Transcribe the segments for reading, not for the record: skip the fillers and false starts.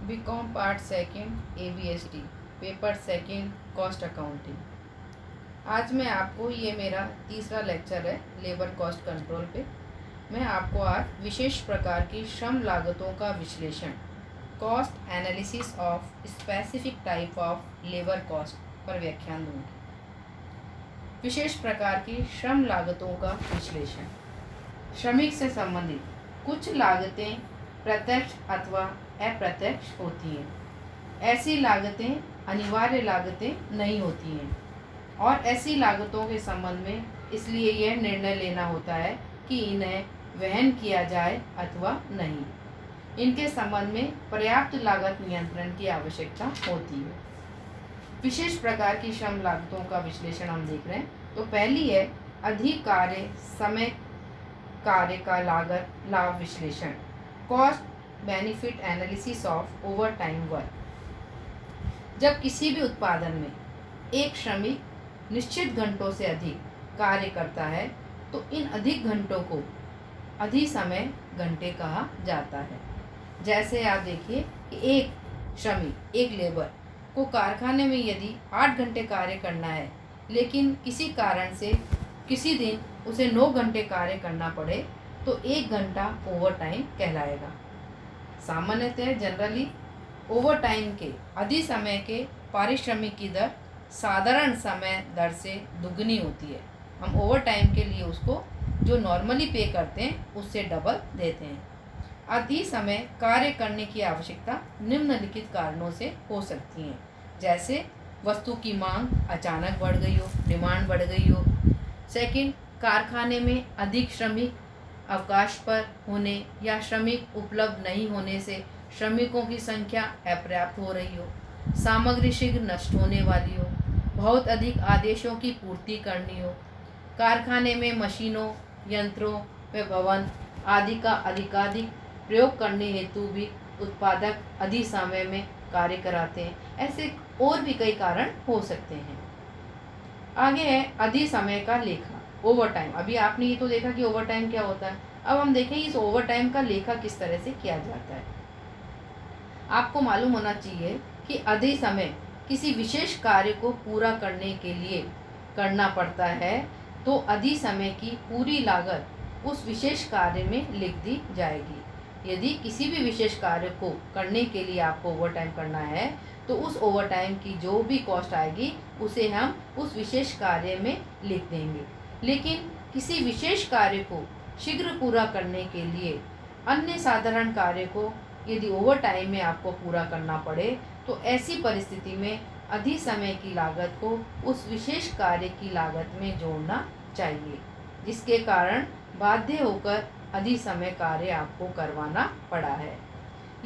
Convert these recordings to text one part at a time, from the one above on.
BCom part second ABSD paper second cost accounting. आज मैं आपको ये मेरा तीसरा लेक्चर है लेबर कॉस्ट कंट्रोल पे। मैं आपको आज विशेष प्रकार की श्रम लागतों का विश्लेषण cost analysis of specific type of labour cost per व्याख्यान दूंगी। विशेष प्रकार की श्रम लागतों का विश्लेषण। श्रमिक से संबंधित कुछ लागतें प्रत्यक्ष अथवा अप्रत्यक्ष होती हैं। ऐसी लागतें अनिवार्य लागतें नहीं होती हैं और ऐसी लागतों के संबंध में इसलिए यह निर्णय लेना होता है कि इन्हें वहन किया जाए अथवा नहीं। इनके संबंध में पर्याप्त लागत नियंत्रण की आवश्यकता होती है। विशेष प्रकार की श्रम लागतों का विश्लेषण हम देख रहे हैं। तो पहली है अधिक कार्य समय कार्य का लागत लाभ विश्लेषण cost benefit analysis of over time work. जब किसी भी उत्पादन में एक श्रमिक निश्चित घंटों से अधिक कार्य करता है तो इन अधिक घंटों को अधिक समय घंटे कहा जाता है। जैसे आप देखिए कि एक श्रमिक एक लेबर को कारखाने में यदि 8 घंटे कार्य करना है लेकिन किसी कारण से किसी दिन उसे 9 घंटे कार्य करना पड़े तो 1 घंटा ओवर टाइम कहलाएगा। सामान्यतः जनरली ओवर टाइम के अधिक समय के पारिश्रमिक की दर साधारण समय दर से दुगनी होती है। हम ओवर टाइम के लिए उसको जो नॉर्मली पे करते हैं उससे डबल देते हैं। अधिक समय कार्य करने की आवश्यकता निम्नलिखित कारणों से हो सकती है, जैसे वस्तु की मांग अचानक बढ़ गई हो, डिमांड बढ़ गई हो। सेकंड, कारखाने में अधिक श्रमिक अवकाश पर होने या श्रमिक उपलब्ध नहीं होने से श्रमिकों की संख्या अपर्याप्त हो रही हो, सामग्री शीघ्र नष्ट होने वाली हो, बहुत अधिक आदेशों की पूर्ति करनी हो, कारखाने में मशीनों यंत्रों व भवन आदि का अधिकाधिक प्रयोग करने हेतु भी उत्पादक अधिक समय में कार्य कराते हैं। ऐसे और भी कई कारण हो सकते हैं। आगे है अधिक समय का लेखा ओवर टाइम। अभी आपने ये तो देखा कि ओवर टाइम क्या होता है। अब हम देखें इस ओवर टाइम का लेखा किस तरह से किया जाता है। आपको मालूम होना चाहिए कि अधिक समय किसी विशेष कार्य को पूरा करने के लिए करना पड़ता है तो अधिक समय की पूरी लागत उस विशेष कार्य में लिख दी जाएगी। यदि किसी भी विशेष कार्य को करने के लिए आपको ओवर टाइम करना है तो उस ओवर टाइम की जो भी कॉस्ट आएगी उसे हम उस विशेष कार्य में लिख देंगे। लेकिन किसी विशेष कार्य को शीघ्र पूरा करने के लिए अन्य साधारण कार्य को यदि ओवर टाइम में आपको पूरा करना पड़े तो ऐसी परिस्थिति में अधिक समय की लागत को उस विशेष कार्य की लागत में जोड़ना चाहिए, जिसके कारण बाध्य होकर अधिक समय कार्य आपको करवाना पड़ा है।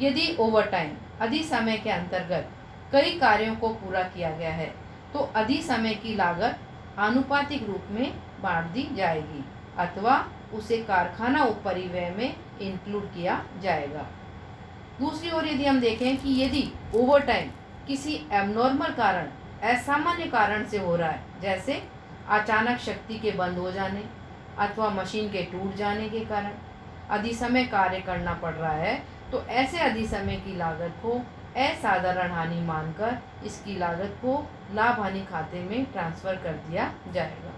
यदि ओवर टाइम अधिक समय के अंतर्गत कई कार्यों को पूरा किया गया है तो अधिक समय की लागत आनुपातिक रूप में बांट दी जाएगी अथवा उसे कारखाना उपरिव्यय में इंक्लूड किया जाएगा। दूसरी ओर यदि हम देखें कि यदि ओवर टाइम किसी एबनॉर्मल कारण असामान्य कारण से हो रहा है, जैसे अचानक शक्ति के बंद हो जाने अथवा मशीन के टूट जाने के कारण अधिक समय कार्य करना पड़ रहा है, तो ऐसे अधिक समय की लागत को असाधारण हानि मानकर इसकी लागत को लाभ हानि खाते में ट्रांसफर कर दिया जाएगा।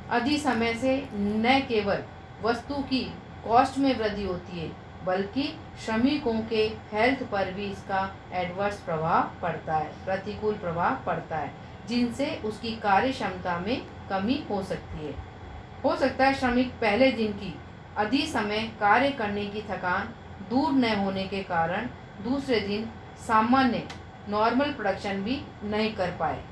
अधिक समय से न केवल वस्तु की कॉस्ट में वृद्धि होती है बल्कि श्रमिकों के हेल्थ पर भी इसका एडवर्स प्रभाव पड़ता है, प्रतिकूल प्रभाव पड़ता है, जिनसे उसकी कार्य क्षमता में कमी हो सकती है। हो सकता है श्रमिक पहले दिन की अधिक समय कार्य करने की थकान दूर न होने के कारण दूसरे दिन सामान्य नॉर्मल प्रोडक्शन भी नहीं कर पाए।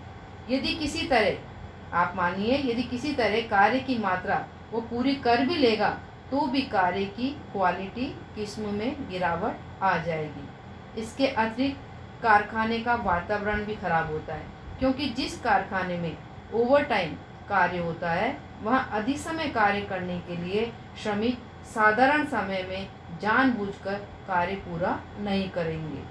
यदि किसी तरह आप मानिए यदि किसी तरह कार्य की मात्रा वो पूरी कर भी लेगा तो भी कार्य की क्वालिटी किस्म में गिरावट आ जाएगी। इसके अतिरिक्त कारखाने का वातावरण भी खराब होता है, क्योंकि जिस कारखाने में ओवर टाइम कार्य होता है वहाँ अधिक समय कार्य करने के लिए श्रमिक साधारण समय में जानबूझकर कार्य पूरा नहीं करेंगे।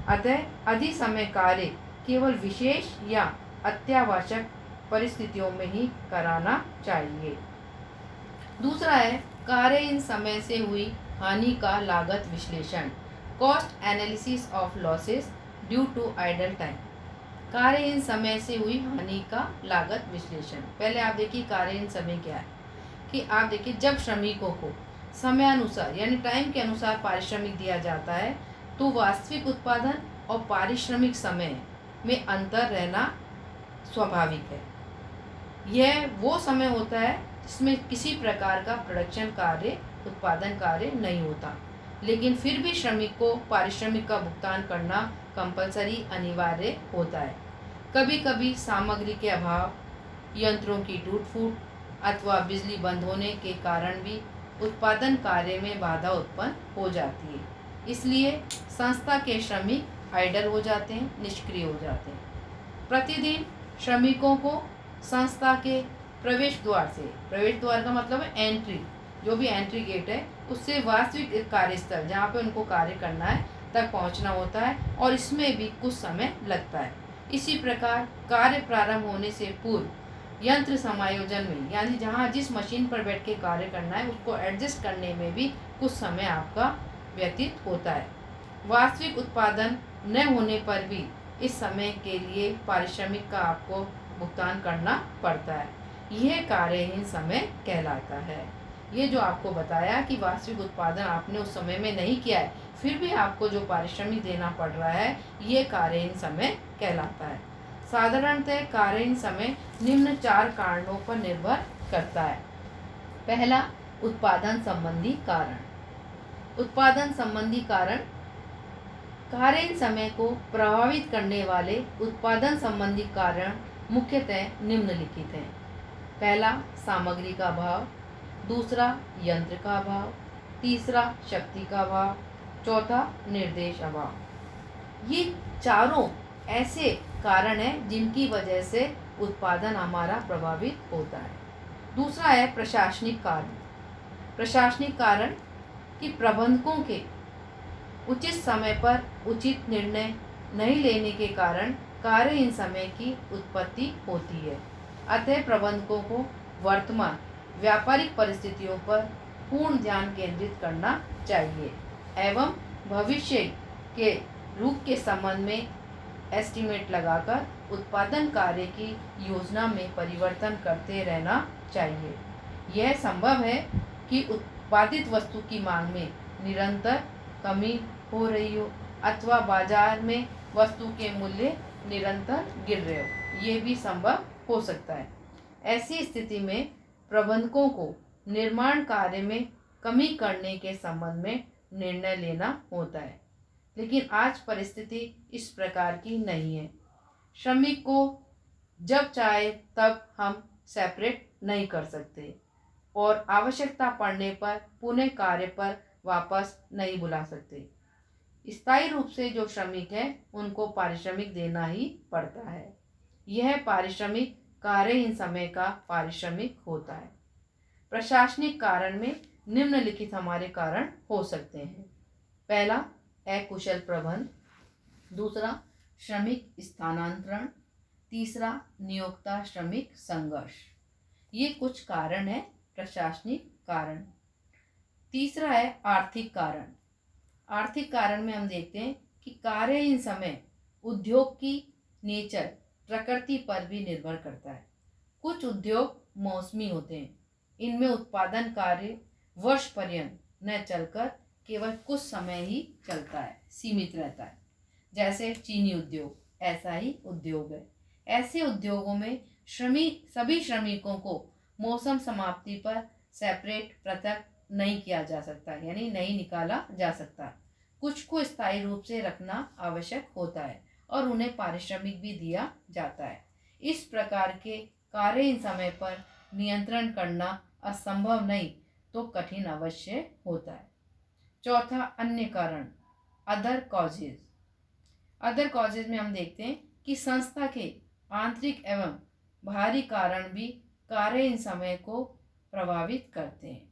अतः अधिक समय कार्य केवल विशेष या अत्यावश्यक परिस्थितियों में ही कराना चाहिए। दूसरा है कार्य इन समय से हुई हानि का लागत विश्लेषण cost analysis of losses due to idle time, कार्यहीन समय से हुई हानि का लागत विश्लेषण। पहले आप देखिए कार्यहीन समय क्या है, कि आप देखिए जब श्रमिकों को समयानुसार यानी टाइम के अनुसार पारिश्रमिक दिया जाता है तो वास्तविक उत्पादन और पारिश्रमिक समय में अंतर रहना स्वाभाविक है। यह वो समय होता है जिसमें किसी प्रकार का प्रोडक्शन कार्य, उत्पादन कार्य नहीं होता, लेकिन फिर भी श्रमिक को पारिश्रमिक का भुगतान करना कंपलसरी, अनिवार्य होता है। कभी कभी सामग्री के अभाव, यंत्रों की टूट फूट अथवा बिजली बंद होने के कारण भी उत्पादन कार्य में बाधा उत्पन्न हो जाती है। इसलिए संस्था के श्रमिक आइडल हो जाते हैं, निष्क्रिय हो जाते हैं। प्रतिदिन श्रमिकों को संस्था के प्रवेश द्वार से, प्रवेश द्वार का मतलब है एंट्री, जो भी एंट्री गेट है उससे वास्तविक कार्यस्थल जहाँ पे उनको कार्य करना है तक पहुँचना होता है, और इसमें भी कुछ समय लगता है। इसी प्रकार कार्य प्रारंभ होने से पूर्व यंत्र समायोजन में, यानी जहाँ जिस मशीन पर बैठ के कार्य करना है उसको एडजस्ट करने में भी कुछ समय आपका व्यतीत होता है। वास्तविक उत्पादन न होने पर भी इस समय के लिए पारिश्रमिक का आपको भुगतान करना पड़ता है। यह कार्यहीन समय कहलाता है। ये जो आपको बताया कि वास्तविक उत्पादन आपने उस समय में नहीं किया है, फिर भी आपको जो पारिश्रमिक देना पड़ रहा है, ये कार्यहीन समय कहलाता है। साधारणतः कार्यहीन समय निम्न 4 कारणों पर निर्भर करता है। पहला, उत्पादन संबंधी कारण। उत्पादन संबंधी कारण, कार्यहीन समय को प्रभावित करने वाले उत्पादन संबंधी कारण मुख्यतः निम्नलिखित हैं। पहला, सामग्री का अभाव। दूसरा, यंत्र का अभाव। तीसरा, शक्ति का अभाव। चौथा, निर्देश अभाव। ये चारों ऐसे कारण हैं जिनकी वजह से उत्पादन हमारा प्रभावित होता है। दूसरा है प्रशासनिक कारण। प्रशासनिक कारण कि प्रबंधकों के उचित समय पर उचित निर्णय नहीं लेने के कारण कार्यहीन समय की उत्पत्ति होती है। अतः प्रबंधकों को वर्तमान व्यापारिक परिस्थितियों पर पूर्ण ध्यान केंद्रित करना चाहिए एवं भविष्य के रूप के संबंध में एस्टीमेट लगाकर उत्पादन कार्य की योजना में परिवर्तन करते रहना चाहिए। यह संभव है कि उत्पादित वस्तु की मांग में निरंतर कमी हो रही हो अथवा बाजार में वस्तु के मूल्य निरंतर गिर रहे हो, ये भी संभव हो सकता है। ऐसी स्थिति में प्रबंधकों को निर्माण कार्य में कमी करने के संबंध में निर्णय लेना होता है, लेकिन आज परिस्थिति इस प्रकार की नहीं है। श्रमिक को जब चाहे तब हम सेपरेट नहीं कर सकते और आवश्यकता पड़ने पर पुनः कार्य पर वापस नहीं बुला सकते। स्थायी रूप से जो श्रमिक हैं उनको पारिश्रमिक देना ही पड़ता है। यह पारिश्रमिक कार्यहीन समय का पारिश्रमिक होता है। प्रशासनिक कारण में निम्नलिखित हमारे कारण हो सकते हैं। पहला, अकुशल प्रबंध। दूसरा, श्रमिक स्थानांतरण। तीसरा, नियोक्ता श्रमिक संघर्ष। ये कुछ कारण है प्रशासनिक कारण। तीसरा है आर्थिक कारण। आर्थिक कारण में हम देखते हैं कि कार्यहीन समय उद्योग की नेचर, प्रकृति पर भी निर्भर करता है। कुछ उद्योग मौसमी होते हैं, इनमें उत्पादन कार्य वर्ष पर्यंत न चलकर केवल कुछ समय ही चलता है, सीमित रहता है। जैसे चीनी उद्योग ऐसा ही उद्योग है। ऐसे उद्योगों में सभी श्रमिकों को मौसम समाप्ति पर सेपरेट, पृथक नहीं किया जा सकता, यानी नहीं निकाला जा सकता। कुछ को स्थायी रूप से रखना आवश्यक होता है और उन्हें पारिश्रमिक भी दिया जाता है। इस प्रकार के कार्यहीन समय पर नियंत्रण करना असंभव नहीं तो कठिन अवश्य होता है। चौथा, अन्य कारण, अदर कॉजेज। अदर कॉजेज में हम देखते हैं कि संस्था के आंतरिक एवं बाहरी कारण भी कार्यहीन समय को प्रभावित करते हैं।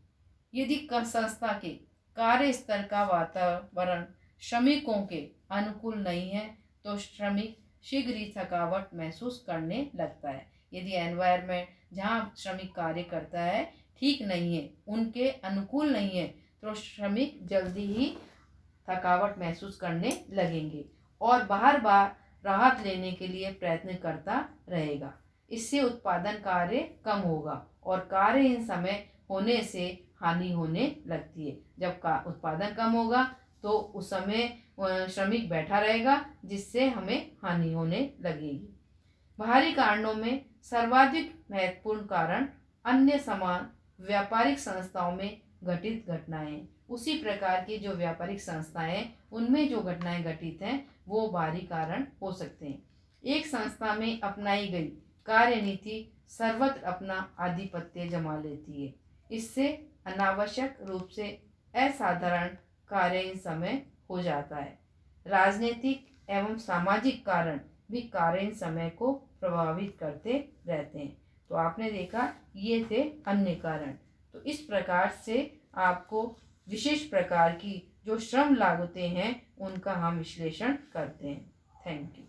यदि संस्था के कार्य स्तर का वातावरण श्रमिकों के अनुकूल नहीं है तो श्रमिक शीघ्र ही थकावट महसूस करने लगता है। यदि एनवायरनमेंट जहाँ श्रमिक कार्य करता है ठीक नहीं है, उनके अनुकूल नहीं है, तो श्रमिक जल्दी ही थकावट महसूस करने लगेंगे और बार बार राहत लेने के लिए प्रयत्न करता रहेगा। इससे उत्पादन कार्य कम होगा और कार्यहीन समय होने से हानि होने लगती है। जब का उत्पादन कम होगा तो उस समय श्रमिक बैठा रहेगा, जिससे हमें हानि होने लगेगी। बाहरी कारणों में सर्वाधिक महत्वपूर्ण कारण अन्य समान व्यापारिक संस्थाओं में घटित घटनाएं। उसी प्रकार की जो व्यापारिक संस्थाएं हैं उनमें जो घटनाएं घटित हैं वो बाहरी कारण हो सकते हैं। एक संस्था में अपनाई गई कार्यनीति सर्वत्र अपना आधिपत्य जमा लेती है। इससे अनावश्यक रूप से असाधारण कार्यहीन समय हो जाता है। राजनीतिक एवं सामाजिक कारण भी कार्यहीन समय को प्रभावित करते रहते हैं। तो आपने देखा ये थे अन्य कारण। तो इस प्रकार से आपको विशेष प्रकार की जो श्रम लागतें हैं उनका हम विश्लेषण करते हैं। Thank you.